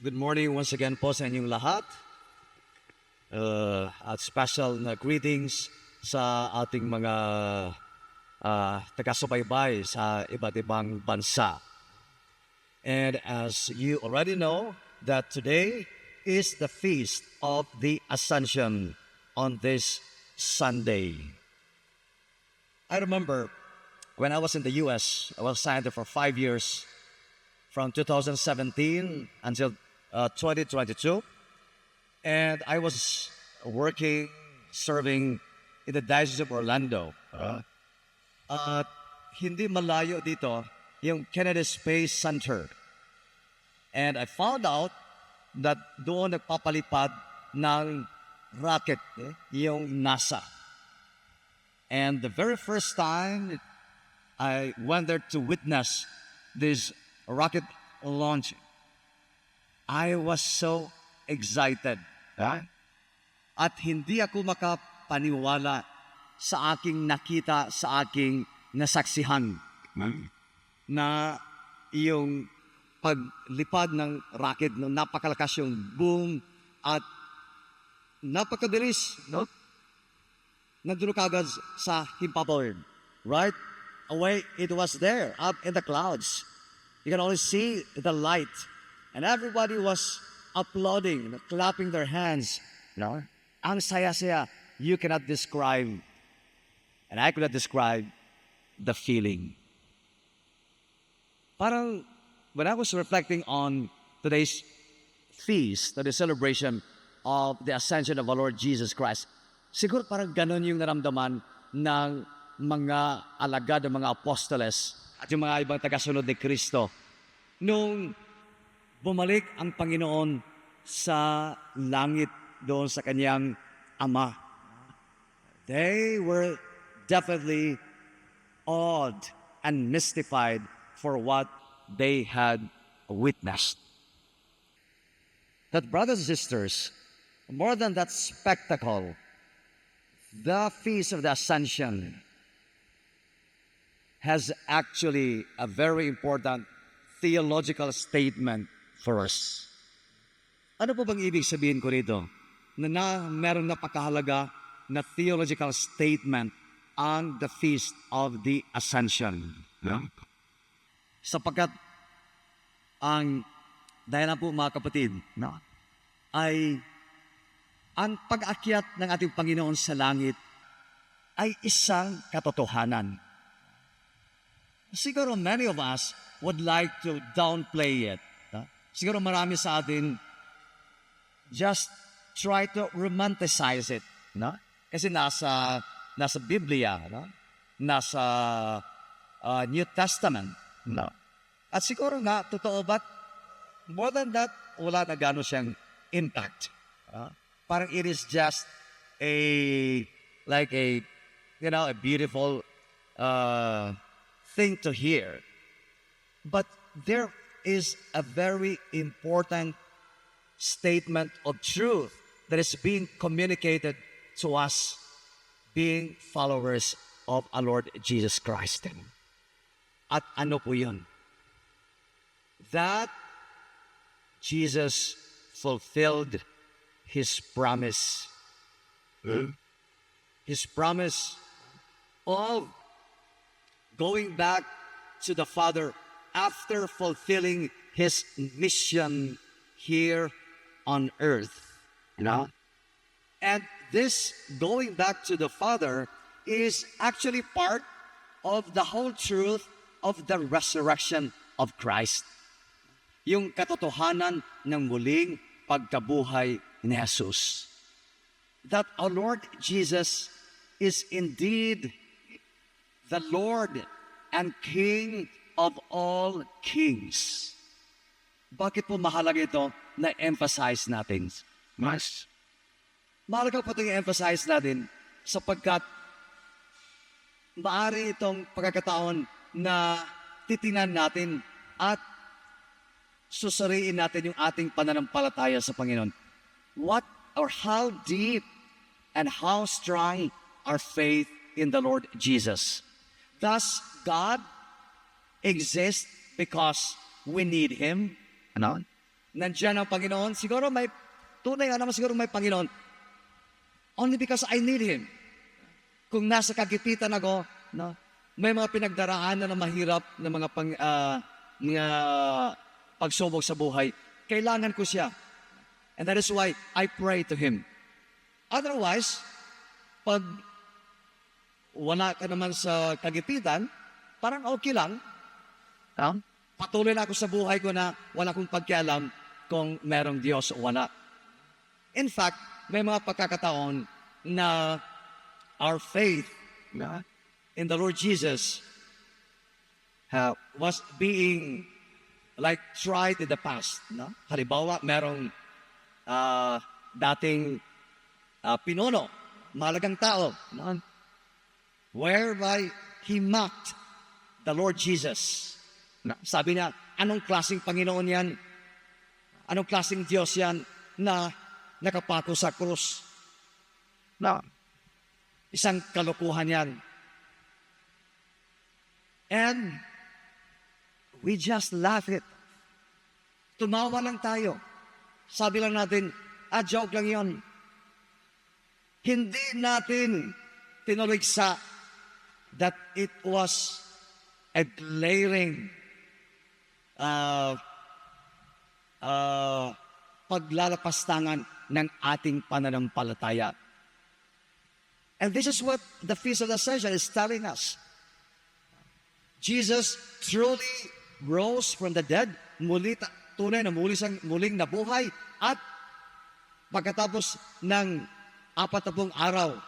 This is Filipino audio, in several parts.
Good morning once again po sa inyong lahat. At special na greetings sa ating mga taga-subaybay sa iba't ibang bansa. And as you already know, that today is the Feast of the Ascension on this Sunday. I remember when I was in the U.S., I was signed there for 5 years, from 2017 until 2022. And I was working, serving in the Diocese of Orlando. At hindi malayo dito, yung Kennedy Space Center. And I found out that doon nagpapalipad ng rocket, yung NASA. And the very first time I went there to witness this rocket launch, I was so excited. At hindi ako makapaniwala sa aking nakita, sa aking nasaksihan na yung paglipad ng rocket, no, napakalakas yung boom at napakabilis, no? Nandun kagad sa himpapawid. Right away, it was there, up in the clouds. You can only see the light. And everybody was applauding, clapping their hands. No? Ang saya-saya, you cannot describe, and I could not describe the feeling. Parang, when I was reflecting on today's feast, the celebration of the ascension of our Lord Jesus Christ, siguro parang ganon yung naramdaman ng mga alagad, ng mga apostoles, at yung mga ibang tagasunod ni Kristo, nung bumalik ang Panginoon sa langit doon sa kanyang Ama. They were definitely awed and mystified for what they had witnessed. That, brothers and sisters, more than that spectacle, the Feast of the Ascension has actually a very important theological statement for us. Ano po bang ibig sabihin ko rito? Na meron napakahalaga na theological statement on the Feast of the Ascension. Yeah. Sapagkat dahil na po mga kapatid, no, ay ang pag-akyat ng ating Panginoon sa langit ay isang katotohanan. Siguro many of us would like to downplay it. Siguro marami sa atin just try to romanticize it. No? Kasi nasa Biblia, no? Nasa New Testament. No? At siguro nga, totoo, but more than that, wala na gano'n siyang impact. Parang it is just a beautiful thing to hear. But there is a very important statement of truth that is being communicated to us being followers of our Lord Jesus Christ. At ano po yun? That Jesus fulfilled His promise. His promise of going back to the Father after fulfilling His mission here on earth. You know? And this going back to the Father is actually part of the whole truth of the resurrection of Christ. Yung katotohanan ng muling pagkabuhay ni Jesus. That our Lord Jesus is indeed the Lord and King of all kings. Bakit po mahalaga ito na emphasize natin? Mas mahalaga po itong i-emphasize natin sapagkat maaari itong pagkakataon na titingnan natin at susuriin natin yung ating pananampalataya sa Panginoon. What or how deep and how strong our faith in the Lord Jesus. Does God exist because we need Him? Ano? nandiyan ang Panginoon. Siguro may, tunay nga naman siguro may Panginoon. Only because I need Him. Kung nasa kagipitan ako, no, may mga pinagdaraanan na mahirap na mga pagsubok sa buhay, kailangan ko siya. And that is why I pray to Him. Otherwise, pag wala ka naman sa kagipitan, parang okay lang. Patuloy na ako sa buhay ko na wala akong pagkialam kung merong Diyos o wala. In fact, may mga pagkakataon na our faith in the Lord Jesus was being like tried in the past. No? Halimbawa, merong dating pinuno, mahalagang tao, no? Whereby he mocked the Lord Jesus. Sabi niya, anong klaseng Panginoon yan? Anong klaseng Diyos yan na nakapako sa krus? Isang kalokohan yan. And we just laugh it. Tumawa lang tayo. Sabi lang natin, joke lang yon. Hindi natin tinuligsa that it was a glaring paglalapastangan ng ating pananampalataya. And this is what the Feast of the Ascension is telling us. Jesus truly rose from the dead, tunay na muling nabuhay, at pagkatapos ng 40 araw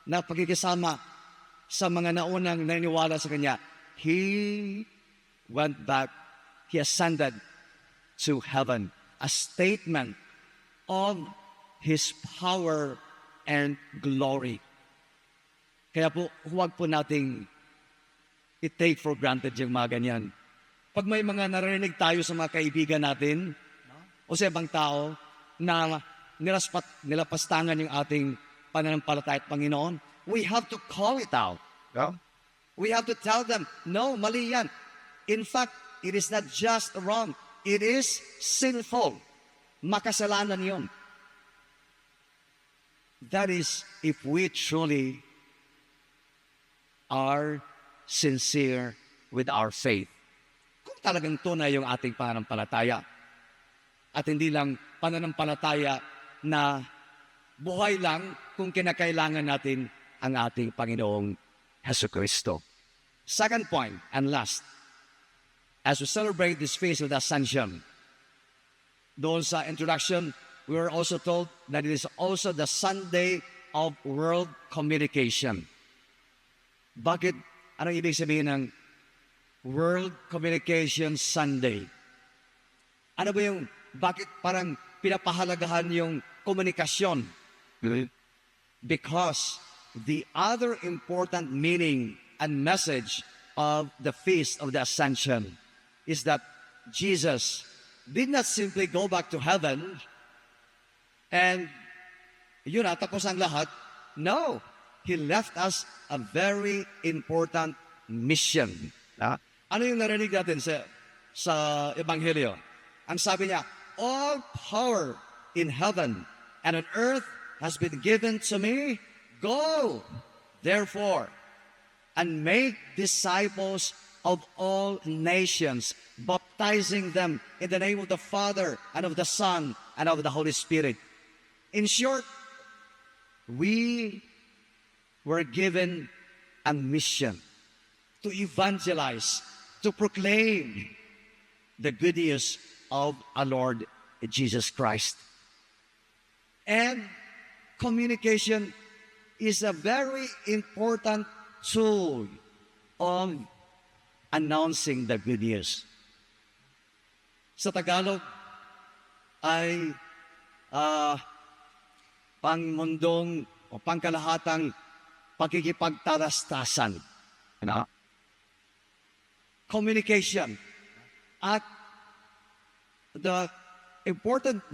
na pagkikisama sa mga naunang naniniwala sa Kanya, He went back, He ascended to heaven, a statement of His power and glory. Kaya po, huwag po nating i-take for granted yung mga ganyan. Pag may mga narinig tayo sa mga kaibigan natin o sa ibang tao na nilapastangan yung ating pananampalataya at Panginoon, we have to call it out. We have to tell them, no, mali yan. In fact, it is not just wrong. It is sinful. Makasalanan yun. That is if we truly are sincere with our faith. Kung talagang tunay yung ating pananampalataya. At hindi lang pananampalataya na buhay lang kung kinakailangan natin ang ating Panginoong Jesucristo. Second point and last, as we celebrate this Feast of the Ascension, doon sa introduction, we were also told that it is also the Sunday of World Communication. Bakit? Anong ibig sabihin ng World Communication Sunday? Ano ba yung, bakit parang pinapahalagahan yung komunikasyon? Because the other important meaning and message of the Feast of the Ascension is that Jesus did not simply go back to heaven and yun na, tapos ang lahat. No, He left us a very important mission. Ano yung narinig natin sa Ebanghelyo? Ang sabi niya, all power in heaven and on earth has been given to me. Go, therefore, and make disciples of all nations, baptizing them in the name of the Father and of the Son and of the Holy Spirit. In short, we were given a mission to evangelize, to proclaim the good news of our Lord Jesus Christ. And communication is a very important tool of announcing the good news. Sa Tagalog ay pangmundong o pangkalahatang pagkikipagtalastasan. Communication. At the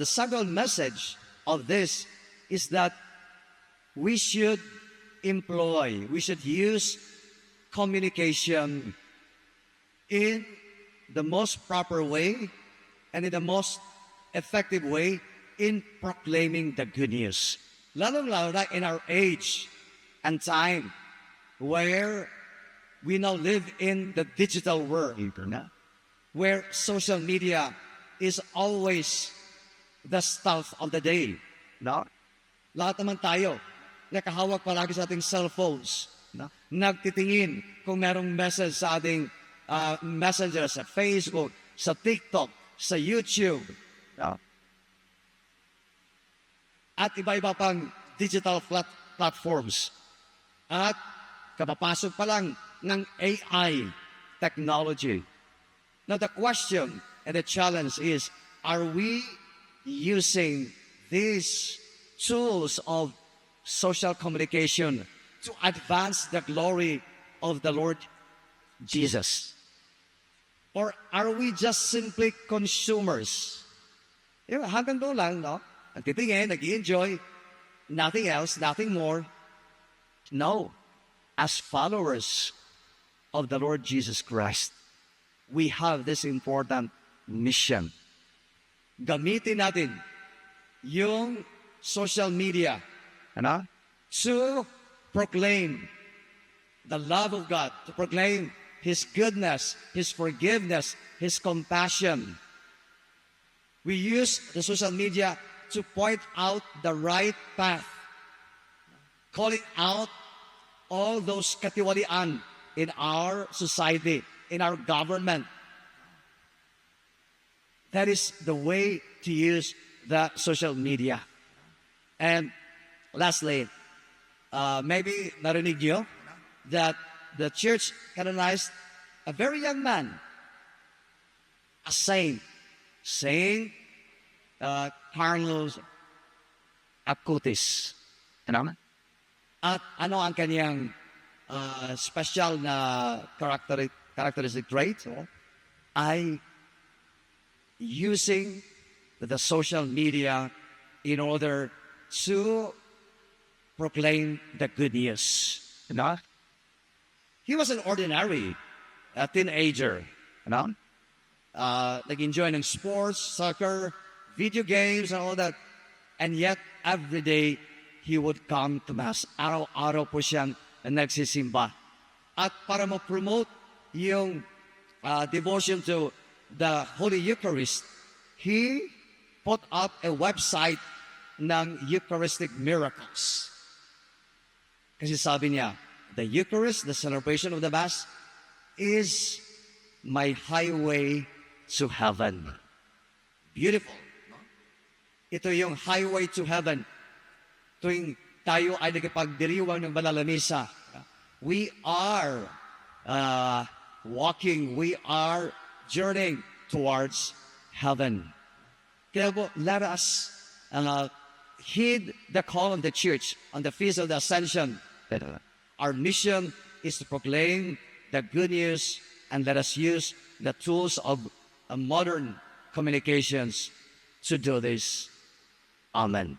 central message of this is that we should use communication in the most proper way and in the most effective way in proclaiming the good news. Lalong-lalo na in our age and time where we now live in the digital world, where social media is always the stuff of the day. No? Lahat naman tayo, nakahawak palagi sa ating cellphones. No? Nagtitingin kung merong message sa ating messenger, sa Facebook, sa TikTok, sa YouTube. No? At iba-iba pang digital platforms. At kapapasok pa lang ng AI technology. Now the question and the challenge is, are we using these tools of social communication to advance the glory of the Lord Jesus? Or are we just simply consumers? Hanggang doon lang, no? Nagtitingin, nag-enjoy, nothing else, nothing more. No. As followers of the Lord Jesus Christ, we have this important mission. Gamitin natin yung social media to proclaim the love of God, to proclaim His goodness, His forgiveness, His compassion. We use the social media to point out the right path, calling out all those katiwalian in our society, in our government. That is the way to use the social media. And lastly, maybe narinig niyo that the church canonized a very young man, a saint, Saint Carlos Acutis. At ano ang kanyang special na characteristic trait? Ay using the social media in order to proclaim the good news. He was an ordinary teenager. Nag-enjoy ng sports, soccer, video games, and all that. And yet, every day, he would come to Mass. Araw-araw po siyang nagsisimba. At para ma-promote yung devotion to the Holy Eucharist, he put up a website ng Eucharistic Miracles. Kasi sabi niya, the Eucharist, the celebration of the Mass, is my highway to heaven. Beautiful. Ito yung highway to heaven. Tuwing tayo ay nagpagdiriwang ng banal na misa, we are walking, we are journeying towards heaven. Kaya po, let us heed the call of the church on the Feast of the Ascension. Our mission is to proclaim the good news, and let us use the tools of modern communications to do this. Amen.